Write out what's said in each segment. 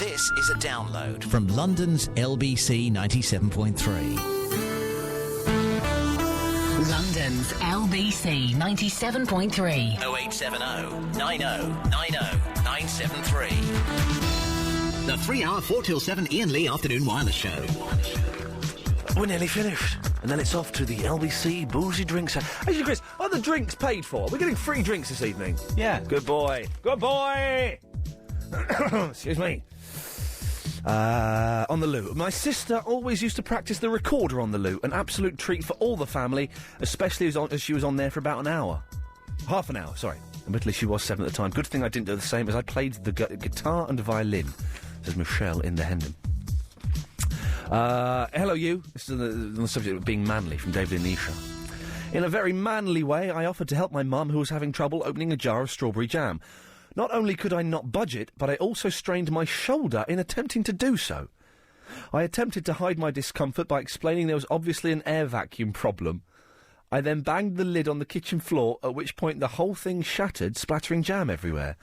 This is a download from London's LBC 97.3. London's LBC 97.3. 0870 90 90 973. The 3-hour 4 till 7 Iain Lee Afternoon Wireless Show. We're nearly finished. And then it's off to the LBC Boozy Drinks. Actually, Chris, are the drinks paid for? We're getting free drinks this evening. Yeah. Good boy. Good boy! Excuse me. On the loo. My sister always used to practice the recorder on the loo. An absolute treat for all the family, especially as she was on there for about an hour. Half an hour, sorry. Admittedly, she was 7 at the time. Good thing I didn't do the same, as I played the guitar and violin, says Michelle in the Hendon. Hello, you. This is on the subject of being manly from David and Nisha. In a very manly way, I offered to help my mum, who was having trouble opening a jar of strawberry jam. Not only could I not budge it, but I also strained my shoulder in attempting to do so. I attempted to hide my discomfort by explaining there was obviously an air vacuum problem. I then banged the lid on the kitchen floor, at which point the whole thing shattered, splattering jam everywhere.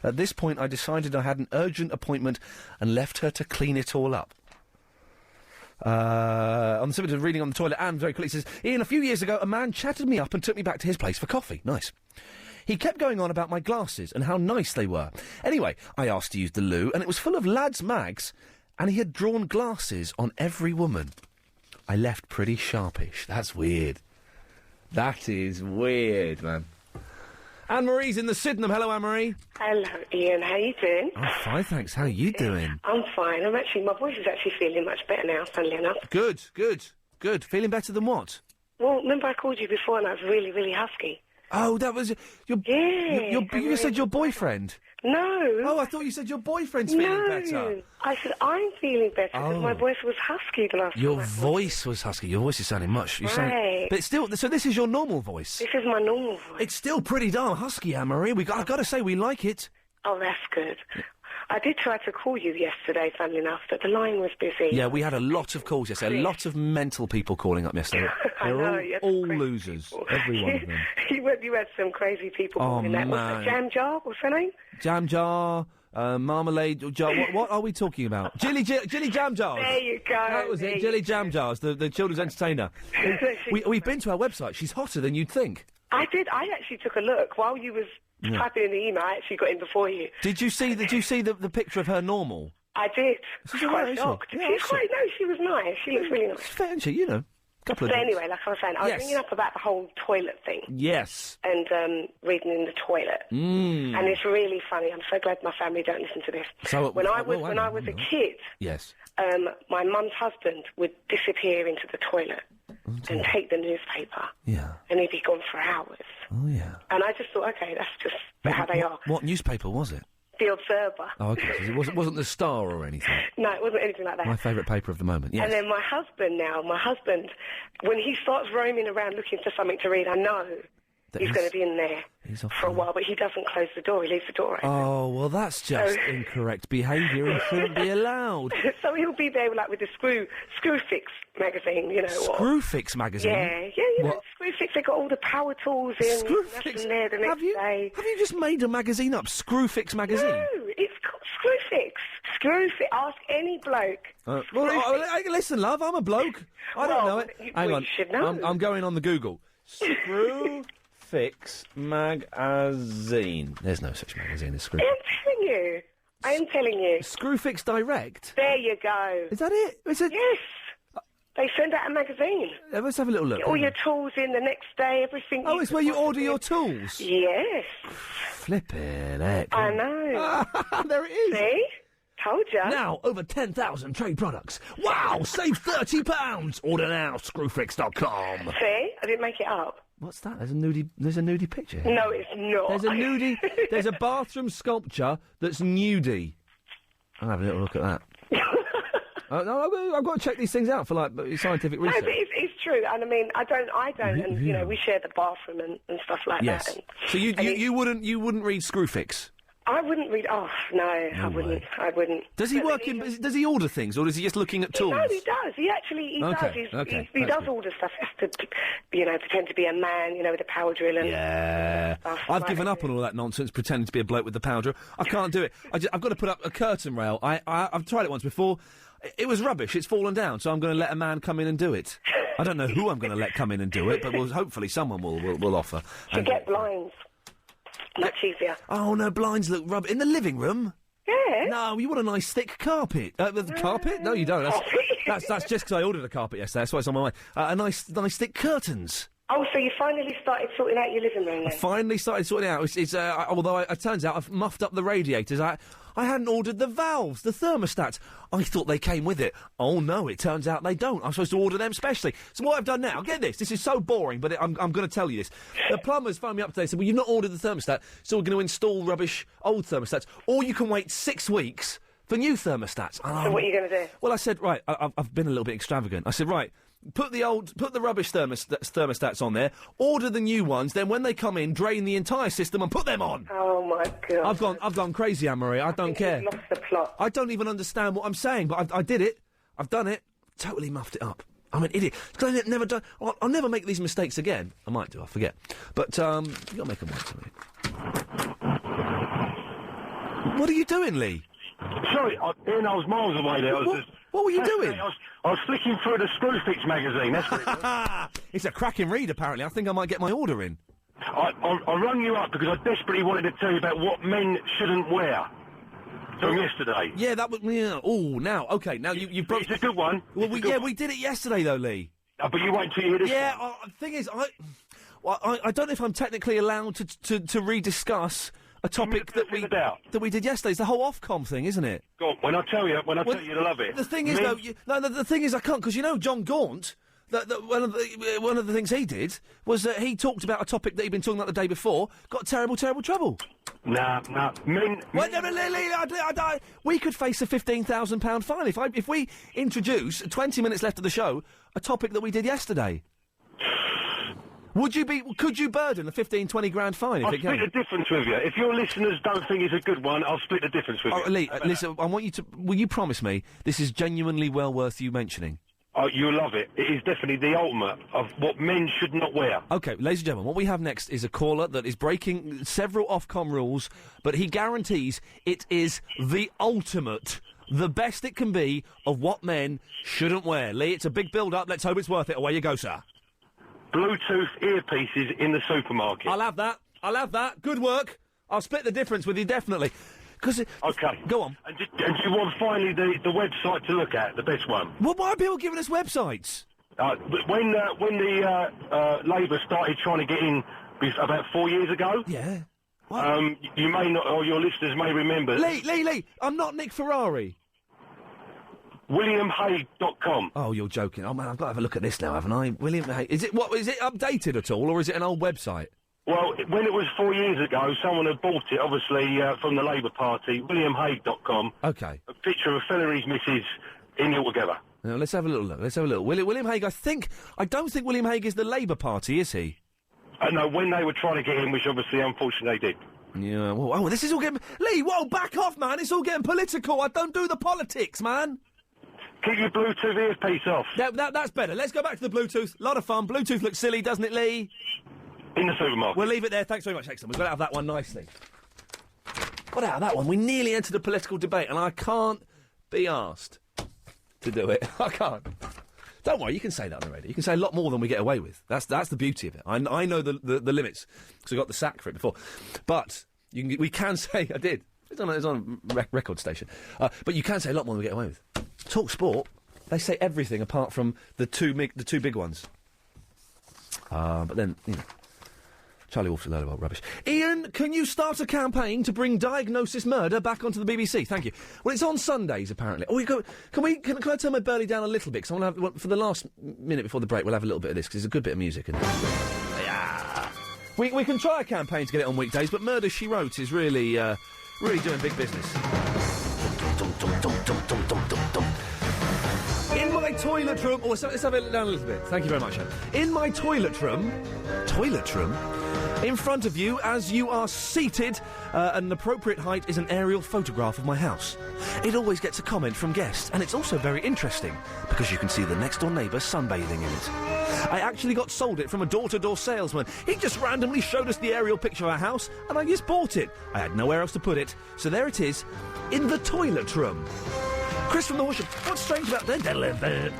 At this point, I decided I had an urgent appointment and left her to clean it all up. On the subject of reading on the toilet, Anne very quickly says, Iain, a few years ago, a man chatted me up and took me back to his place for coffee. Nice. He kept going on about my glasses and how nice they were. Anyway, I asked to use the loo, and it was full of lads' mags, and he had drawn glasses on every woman. I left pretty sharpish. That's weird. That is weird, man. Anne-Marie's in the Sydenham. Hello, Anne-Marie. Hello, Iain. How you doing? I'm fine, thanks. How are you doing? I'm fine. My voice is actually feeling much better now, funnily enough. Good. Feeling better than what? Well, remember I called you before and I was really, really husky? Oh, that was... you said your boyfriend? No. Oh, I thought you said your boyfriend's feeling better. I said I'm feeling better because my voice was husky the last time. Your voice was husky. Your voice is sounding much... Right. But it's still... So this is your normal voice? This is my normal voice. It's still pretty darn husky, Anne-Marie. I've got to say, we like it. Oh, that's good. I did try to call you yesterday, funnily enough, but the line was busy. Yeah, we had a lot of calls yesterday. A lot of mental people calling up yesterday. I know, all losers. People. Every one of them. You had some crazy people calling that. Man. What's Jam Jar? What's her name? Jam jar, marmalade jar. What are we talking about? Jilly Jam Jars. There you go. That was it. Jilly Jam Jars, the children's entertainer. We've been to her website. She's hotter than you'd think. I did. I actually took a look while you was typing in the email. I actually got in before you. Did you see the picture of her normal? I did. She's quite alright, shocked. isn't she? Yeah, She's quite. No, she was nice. She looks really nice. She's fair, isn't she? You know, couple of. So drinks. anyway, like I was saying, I was ringing up about the whole toilet thing. Yes. And reading in the toilet. And it's really funny. I'm so glad my family don't listen to this. So when I was a kid, yes, my mum's husband would disappear into the toilet and take the newspaper. Yeah. And he'd be gone for hours. Oh yeah. And I just thought, okay, that's just how they are. What newspaper was it? The Observer. Oh, okay. It wasn't the Star or anything. No, it wasn't anything like that. My favourite paper of the moment. Yes. And then my husband, when he starts roaming around looking for something to read, I know he's going to be in there for a while, but he doesn't close the door. He leaves the door open. Oh, well, that's just incorrect behaviour and shouldn't be allowed. So he'll be there, like, with the Screwfix magazine, you know. Screwfix magazine? Yeah, you know, Screwfix, they got all the power tools in. Screwfix? There the next day. Have you just made a magazine up? Screwfix magazine? No, it's called Screwfix. Screwfix. Ask any bloke. Listen, love, I'm a bloke. I don't know it. Hang on. You should know. I'm going on the Google. Screwfix magazine. There's no such magazine as Screwfix. I am telling you. Screwfix Direct? There you go. Is that it? Yes. They send out a magazine. Let's have a little look. All your tools in the next day, everything. Oh, it's where you order your tools? Yes. Flippin' heck. I know. There it is. See? Told ya. Now, over 10,000 trade products. Wow, save £30. Order now, screwfix.com. See? I didn't make it up. What's that? There's a nudie picture here. No, it's not. There's a bathroom sculpture that's nudie. I'll have a little look at that. No, I've got to check these things out for, like, scientific research. No, but it's true, and I mean, I don't, and, you know, we share the bathroom and stuff like that. Yes. So you wouldn't read Screwfix? I wouldn't read. Oh no, I wouldn't. I wouldn't. Does he work in? Does he order things, or is he just looking at tools? No, he does. He does. He does order stuff. He has to, pretend to be a man, with a power drill and. Yeah. I've given up on all that nonsense, pretending to be a bloke with the power drill. I can't do it. I've got to put up a curtain rail. I've tried it once before. It was rubbish. It's fallen down, so I'm going to let a man come in and do it. I don't know who I'm going to let come in and do it, but hopefully someone will offer. To get blinds. Much easier. Oh, no, blinds look rubbish. In the living room? Yeah. No, you want a nice thick carpet. The carpet? No, you don't. That's just because I ordered a carpet yesterday. That's why it's on my mind. Nice thick curtains. Oh, so you finally started sorting out your living room then? I finally started sorting it out. Although it turns out I've muffed up the radiators. I hadn't ordered the valves, the thermostats. I thought they came with it. Oh, no, it turns out they don't. I'm supposed to order them specially. So what I've done now, get this is so boring, but I'm going to tell you this. The plumbers phoned me up today and said, well, you've not ordered the thermostat, so we're going to install rubbish old thermostats. Or you can wait 6 weeks for new thermostats. So what are you going to do? Well, I said, right, I've been a little bit extravagant. I said, right, put the rubbish thermostats on there, order the new ones, then when they come in, drain the entire system and put them on. Oh, my God. I've gone crazy, Anne-Marie. I don't care. You've lost the plot. I don't even understand what I'm saying, but I did it. I've done it. Totally muffed it up. I'm an idiot. Because I've never done... I'll never make these mistakes again. I might do, I forget. But, you got to make them once, I mean. What are you doing, Lee? Sorry, Ian, I was miles away there. What were you doing? I was flicking through the Screwfix magazine, that's what it was. It's a cracking read, apparently. I think I might get my order in. I rung you up because I desperately wanted to tell you about what men shouldn't wear. From yesterday. Yeah, that was... Yeah. Oh, now, OK, now you've broke... It's a good one. Well, we did it yesterday, though, Lee. But you wait till you hear this one. The thing is, I don't know if I'm technically allowed to rediscuss a topic that we did yesterday. It's the whole Ofcom thing, isn't it? Go on, when I tell you, you'll love it. The thing is, though, the thing is I can't, because John Gaunt... one of the things he did was that he talked about a topic that he'd been talking about the day before, got terrible trouble. Nah, men... We could face a £15,000 fine if we introduce, 20 minutes left of the show, a topic that we did yesterday. Could you burden a 15-20 grand fine if I'll it came? split the difference with you. If your listeners don't think it's a good one, I'll split the difference with you. Lee, listen, I want you to... Will you promise me this is genuinely well worth you mentioning? Oh, you'll love it. It is definitely the ultimate of what men should not wear. OK, ladies and gentlemen, what we have next is a caller that is breaking several Ofcom rules, but he guarantees it is the ultimate, the best it can be of what men shouldn't wear. Lee, it's a big build-up. Let's hope it's worth it. Away you go, sir. Bluetooth earpieces in the supermarket. I'll have that. Good work. I'll split the difference with you, definitely. OK. Go on. And do you want finally the website to look at, the best one? Well, why are people giving us websites? When the Labour started trying to get in about 4 years ago... Yeah. You may not, or your listeners may remember... Lee, I'm not Nick Ferrari. WilliamHague.com. Oh, you're joking. Oh, man, I've got to have a look at this now, haven't I? William Hague. Is it updated at all, or is it an old website? Well, when it was 4 years ago, someone had bought it, obviously, from the Labour Party, WilliamHague.com. OK. A picture of a fella and his missus in it all together. Now, let's have a little look. William Hague, I don't think William Hague is the Labour Party, is he? No, when they were trying to get in, which obviously, unfortunately, they did. Yeah, well, this is all getting... Lee, back off, man. It's all getting political. I don't do the politics, man. Keep your Bluetooth earpiece off. That's better. Let's go back to the Bluetooth. A lot of fun. Bluetooth looks silly, doesn't it, Lee? In the supermarket. We'll leave it there. Thanks very much. Excellent. We've got out of that one nicely. Got out of that one. We nearly entered a political debate, and I can't be asked to do it. I can't. Don't worry, you can say that on the radio. You can say a lot more than we get away with. That's the beauty of it. I know the limits, because I got the sack for it before. But we can say... I did. It's on a record station. But you can say a lot more than we get away with. Talk Sport, they say everything apart from the two big ones. But then, Charlie Wolf's a load of rubbish. Iain, can you start a campaign to bring Diagnosis Murder back onto the BBC? Thank you. Well, it's on Sundays, apparently. Oh, can I turn my burley down a little bit? Because I want to have, for the last minute before the break, we'll have a little bit of this, because it's a good bit of music. And we can try a campaign to get it on weekdays, but Murder, She Wrote is really doing big business. In my toilet room... Oh, let's have it down a little bit. Thank you very much, Anne. In my toilet room... In front of you, as you are seated, an appropriate height is an aerial photograph of my house. It always gets a comment from guests, and it's also very interesting, because you can see the next-door neighbour sunbathing in it. I actually got sold it from a door-to-door salesman. He just randomly showed us the aerial picture of our house, and I just bought it. I had nowhere else to put it, so there it is, in the toilet room. Chris from the Horsham, what's strange about that?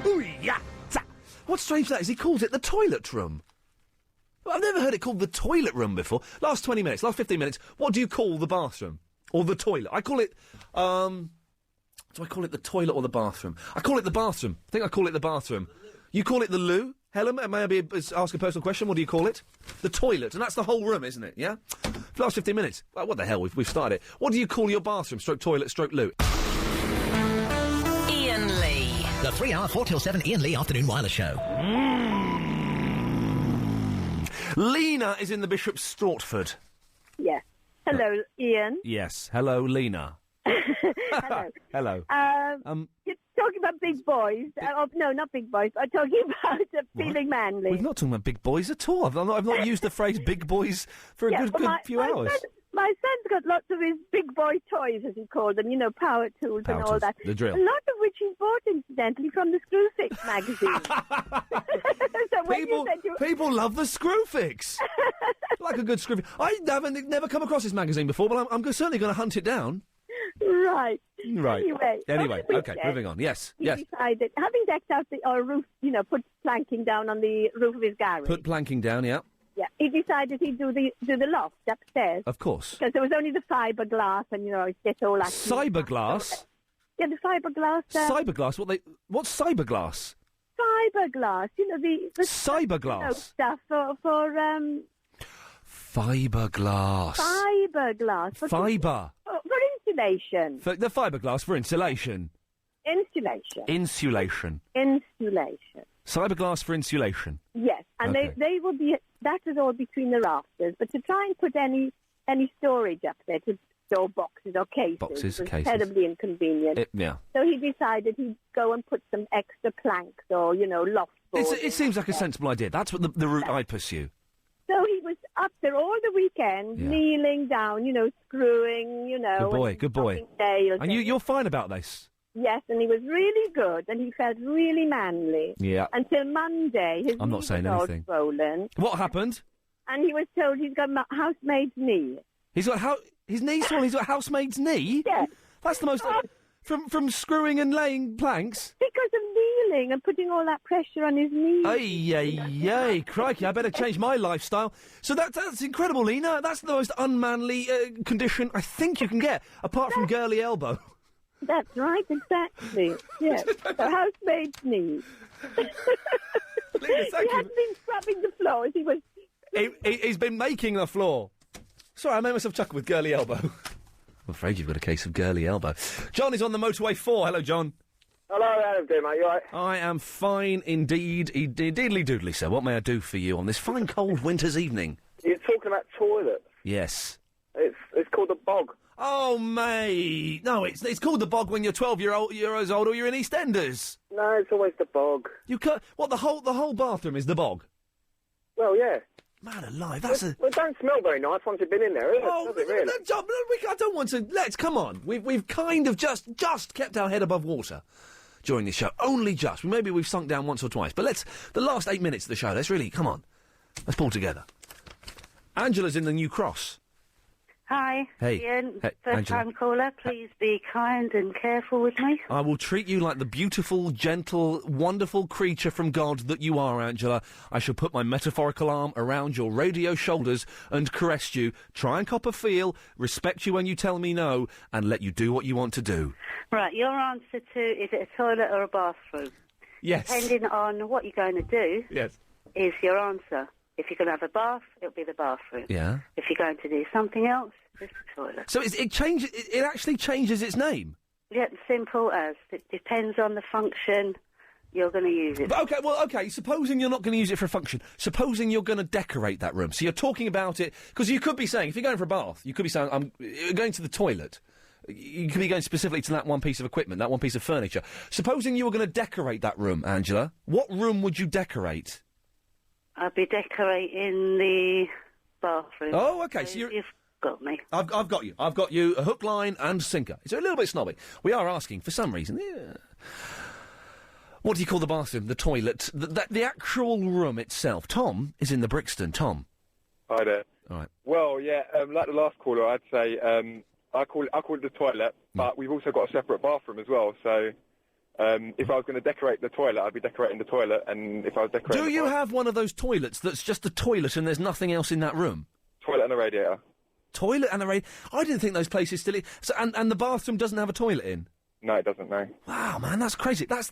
What's strange about that is he calls it the toilet room. I've never heard it called the toilet room before. Last 20 minutes, last 15 minutes, what do you call the bathroom? Or the toilet? I call it, do I call it the toilet or the bathroom? I call it the bathroom. I think I call it the bathroom. You call it the loo? Helen, may I ask a personal question? What do you call it? The toilet. And that's the whole room, isn't it? Yeah? For the last 15 minutes. Well, what the hell, we've started it. What do you call your bathroom? Stroke toilet, stroke loo? Iain Lee. The 3-hour 4 till 7 Iain Lee Afternoon Wireless Show. Lena is in the Bishop's Stortford. Yes. Hello, Iain. Yes. Hello, Lena. Hello. Hello. You're talking about big boys. No, not big boys. I'm talking about feeling manly. We're not talking about big boys at all. I've not used the phrase big boys for a good few hours. My son's got lots of his big boy toys, as he called them, power tools and all that. The drill. A lot of which he's bought, incidentally, from the Screwfix magazine. So people love the Screwfix. Like a good Screwfix. I never come across this magazine before, but I'm certainly going to hunt it down. Right. Anyway, okay, moving on. Yes. He decided, having decked out the roof, put planking down on the roof of his garage. Put planking down, yeah. Yeah, he decided he'd do the loft upstairs. Of course. Because there was only the fiberglass and, it gets all that. Cyberglass? Yeah, the fiberglass. Cyberglass? What's cyberglass? Fiberglass, the cyberglass stuff for Fiberglass. Fiberglass. Fiber. For insulation. The fiberglass for insulation. Insulation. Cyberglass for insulation. Yes, and okay. they will be. That is all between the rafters. But to try and put any storage up there to store boxes or cases was terribly inconvenient. Yeah. So he decided he'd go and put some extra planks or loft boards. It seems like a sensible idea. That's what the route I'd pursue. So he was up there all the weekend, kneeling down, screwing, Good boy. And you're fine about this? Yes, and he was really good, and he felt really manly. Yeah. Until Monday, his I'm knee not saying was anything. all swollen. What happened? And he was told he's got a housemaid's knee. He's got his knee's swollen. He's got a housemaid's knee. Yes. That's the most from screwing and laying planks. Because of kneeling and putting all that pressure on his knees. Ay, crikey! I better change my lifestyle. So that's incredible, Lena. That's the most unmanly condition I think you can get, apart from girly elbow. That's right, exactly. Yes, the housemaid's knee. He hadn't been scrubbing the floors. He's been making the floor. Sorry, I made myself chuckle with girly elbow. I'm afraid you've got a case of girly elbow. John is on the motorway 4. Hello, John. Hello, how are you doing, mate? You all right? I am fine indeed. Diddly doodly, sir. What may I do for you on this fine cold winter's evening? You're talking about toilets. Yes. It's called the bog. Oh, mate. No, it's called the bog when you're 12 years old or you're in EastEnders. No, it's always the bog. You can't... What, the whole bathroom is the bog? Well, yeah. Man alive, that's Well, it don't smell very nice once you've been in there, does it, really? John, I don't want to... Let's, come on. We've kind of just kept our head above water during this show. Only just. Maybe we've sunk down once or twice. But the last 8 minutes of the show, let's really... Come on. Let's pull together. Angela's in the New Cross. Hi, hey. Iain, hey, first-time caller. Please be kind and careful with me. I will treat you like the beautiful, gentle, wonderful creature from God that you are, Angela. I shall put my metaphorical arm around your radio shoulders and caress you, try and cop a feel, respect you when you tell me no, and let you do what you want to do. Right, your answer to, is it a toilet or a bathroom? Yes. Depending on what you're going to do, yes, is your answer. If you're going to have a bath, it'll be the bathroom. Yeah. If you're going to do something else, it's the toilet. So it actually changes its name? Yeah, simple as. It depends on the function you're going to use it. But okay, supposing you're not going to use it for a function, supposing you're going to decorate that room. So you're talking about it, because you could be saying, if you're going for a bath, you could be saying, I'm going to the toilet. You could be going specifically to that one piece of equipment, that one piece of furniture. Supposing you were going to decorate that room, Angela, what room would you decorate? I'd be decorating the bathroom. Oh, okay, so you've got me. I've got you. I've got you, a hook, line and sinker. It's a little bit snobby. We are asking, for some reason, what do you call the bathroom, the toilet, the actual room itself? Tom is in the Brixton. Tom. Hi there. All right. Well, yeah, like the last caller, I'd say I call it the toilet, but we've also got a separate bathroom as well, so... if I was going to decorate the toilet, I'd be decorating the toilet, and if I was decorating... Do you have one of those toilets that's just a toilet and there's nothing else in that room? Toilet and a radiator. Toilet and a radiator? I didn't think those places still... So, and the bathroom doesn't have a toilet in? No, it doesn't, no. Wow, man, that's crazy. That's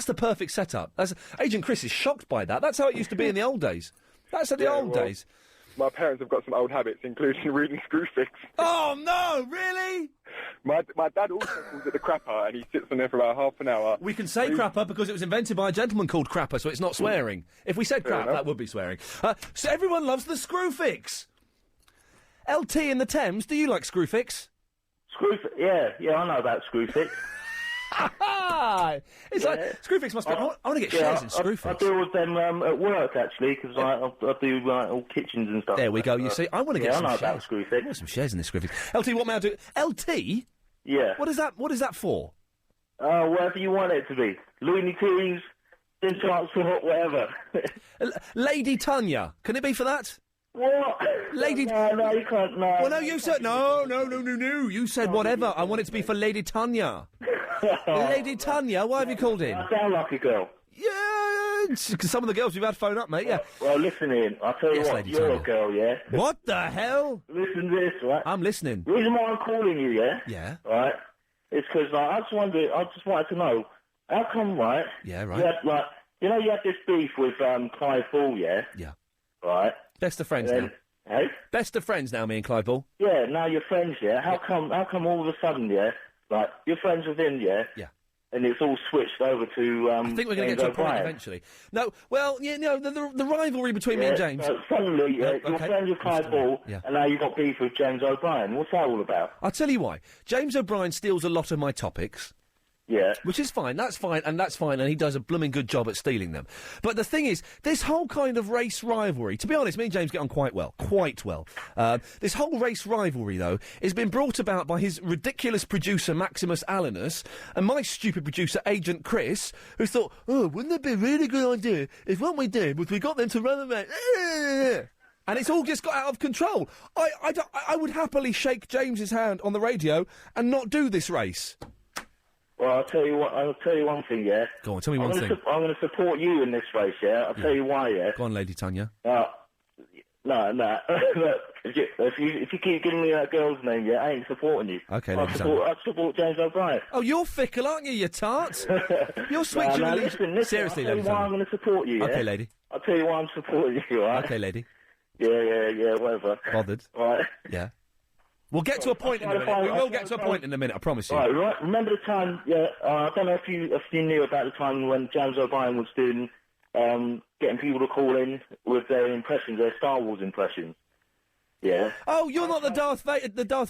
the perfect setup. Agent Chris is shocked by that. That's how it used to be in the old days. That's the old days. My parents have got some old habits, including reading Screwfix. Oh, no, really? My dad also calls it the crapper, and he sits on there for about half an hour. We can say crapper because it was invented by a gentleman called Crapper, so it's not swearing. If we said crap, that would be swearing. So everyone loves the Screwfix. LT in the Thames, do you like Screwfix? Screwfix, yeah, I know about Screwfix. It's like Screwfix must be. I want to get shares in Screwfix. I deal with them at work actually because I do all kitchens and stuff. There we go. You see, I want to get some shares. I know about Screwfix. I want some shares in this Screwfix. LT, what may I do? LT? Yeah. What is that for? Whatever you want it to be. Looney Tunes, Transport, whatever. Lady Tanya, can it be for that? What? Lady... No, you can't, no. Well, no, you said... No. You said whatever. I want it to be for Lady Tanya. Lady Tanya, why have you called in? I sound like a girl. Yeah, some of the girls we've had phone up, mate, yeah. Well, listen, Ian, I'll tell you what, Lady you're Tanya. a girl, yeah? What the hell? Listen to this, right? I'm listening. The reason why I'm calling you, yeah? Yeah. Right? It's because, I just wanted to know, how come, right? Yeah, right. You had, you had this beef with Clive Ball, yeah? Yeah. Right? Best of friends now. Hey? Best of friends now, me and Clive Ball. Yeah, now you're friends, yeah? How come all of a sudden, yeah? Like, you're friends with him, yeah? Yeah. And it's all switched over to, I think we're going to get to a point eventually. No, well, yeah, no, the rivalry between me and James... So suddenly, you're friends with Clive Ball, yeah. and now you've got beef with James O'Brien. What's that all about? I'll tell you why. James O'Brien steals a lot of my topics. Yeah. Which is fine, and that's fine, and he does a blooming good job at stealing them. But the thing is, this whole kind of race rivalry, to be honest, me and James get on quite well. This whole race rivalry, though, has been brought about by his ridiculous producer, Maximus Alanus, and my stupid producer, Agent Chris, who thought, wouldn't it be a really good idea if what we did was we got them to run around... And it's all just got out of control. I would happily shake James's hand on the radio and not do this race. Well, I'll tell you one thing, yeah? Go on, tell me one thing. I'm going to support you in this race, yeah? I'll tell you why, yeah? Go on, Lady Tanya. No. Look, if you keep giving me that girl's name, yeah, I ain't supporting you. Okay, Lady Tanya. I support James O'Brien. Oh, you're fickle, aren't you, you tart? You're switching no, listen, seriously, I'll tell Lady you why Tanya. I'm going to support you, yeah? Okay, lady. I'll tell you why I'm supporting you, all right? Okay, lady. Yeah, whatever. Bothered. All right. Yeah. We'll get to a point in a minute. We will get to a point in a minute, I promise you. Right. Remember the time, I don't know if you knew about the time when James O'Brien was doing, getting people to call in with their impressions, their Star Wars impressions. Yeah. Oh, you're not the Darth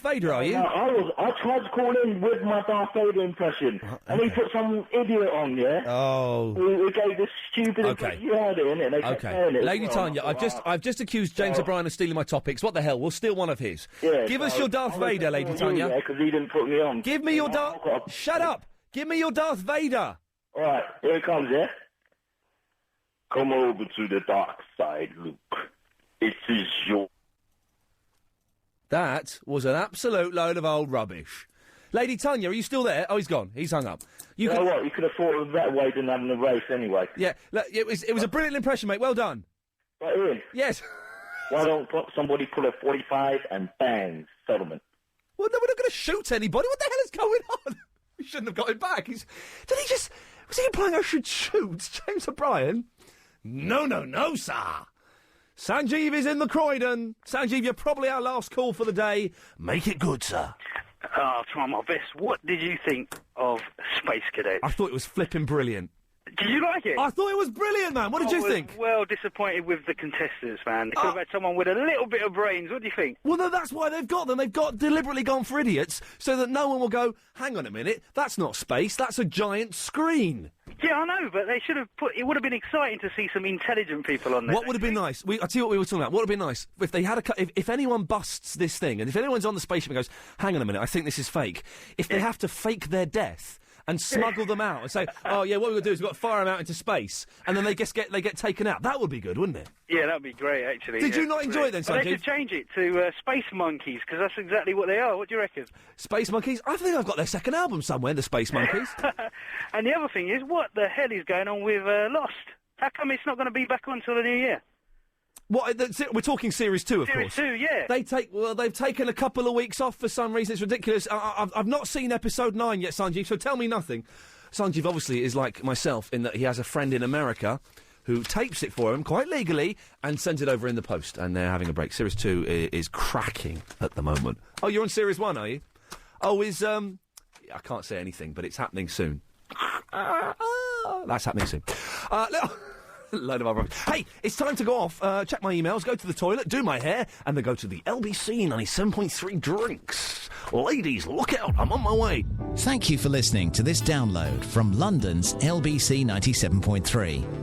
Vader, are you? No, I tried to call in with my Darth Vader impression, and he put some idiot on, yeah? Oh. Who gave this stupid impression. You heard it, innit? They kept saying it. Lady Tanya, I've just accused James O'Brien of stealing my topics. What the hell? We'll steal one of his. Yeah, Give us your Darth Vader, Lady Tanya. Yeah, because he didn't put me on. Give me your Darth... Shut up! Give me your Darth Vader! All right, here it comes, yeah? Come over to the dark side, Luke. It is your... That was an absolute load of old rubbish. Lady Tanya, are you still there? Oh, he's gone. He's hung up. You know what? You could have thought of that way than having a race anyway. Yeah, look, it was a brilliant impression, mate. Well done. Right, Ian? Yes. Why don't somebody pull a 45 and bang, settlement? Well, no, we're not going to shoot anybody. What the hell is going on? We shouldn't have got him back. Was he implying I should shoot James O'Brien? No, sir. Sanjeev is in the Croydon. Sanjeev, you're probably our last call for the day. Make it good, sir. I'll try my best. What did you think of Space Cadets? I thought it was flipping brilliant. Did you like it? I thought it was brilliant, man. What did you think? Well disappointed with the contestants, man. They could have had someone with a little bit of brains. What do you think? Well, no, that's why they've got them. They've deliberately gone for idiots so that no one will go, hang on a minute, that's not space, that's a giant screen. Yeah, I know, but they should have put... It would have been exciting to see some intelligent people on there. What would have been nice? I'll tell you what we were talking about. What would have been nice if they had if anyone busts this thing, and if anyone's on the spaceship and goes, hang on a minute, I think this is fake, if they have to fake their death and smuggle them out and say, oh, yeah, what we're going to do is we've got to fire them out into space, and then they get taken out. That would be good, wouldn't it? Yeah, that would be great, actually. Did you not enjoy it then, Sanjeev? They should change it to Space Monkeys, because that's exactly what they are. What do you reckon? Space Monkeys? I think I've got their second album somewhere, the Space Monkeys. And the other thing is, what the hell is going on with Lost? How come it's not going to be back on until the new year? What? We're talking Series 2, of course. Series 2, yeah. They've taken a couple of weeks off for some reason. It's ridiculous. I've not seen episode 9 yet, Sanjeev, so tell me nothing. Sanjeev obviously is like myself in that he has a friend in America who tapes it for him quite legally and sends it over in the post, and they're having a break. Series 2 is cracking at the moment. Oh, you're on Series 1, are you? Oh, I can't say anything, but it's happening soon. That's happening soon. Load of other... Hey, it's time to go off, check my emails, go to the toilet, do my hair, and then go to the LBC 97.3 drinks. Ladies, look out, I'm on my way. Thank you for listening to this download from London's LBC 97.3.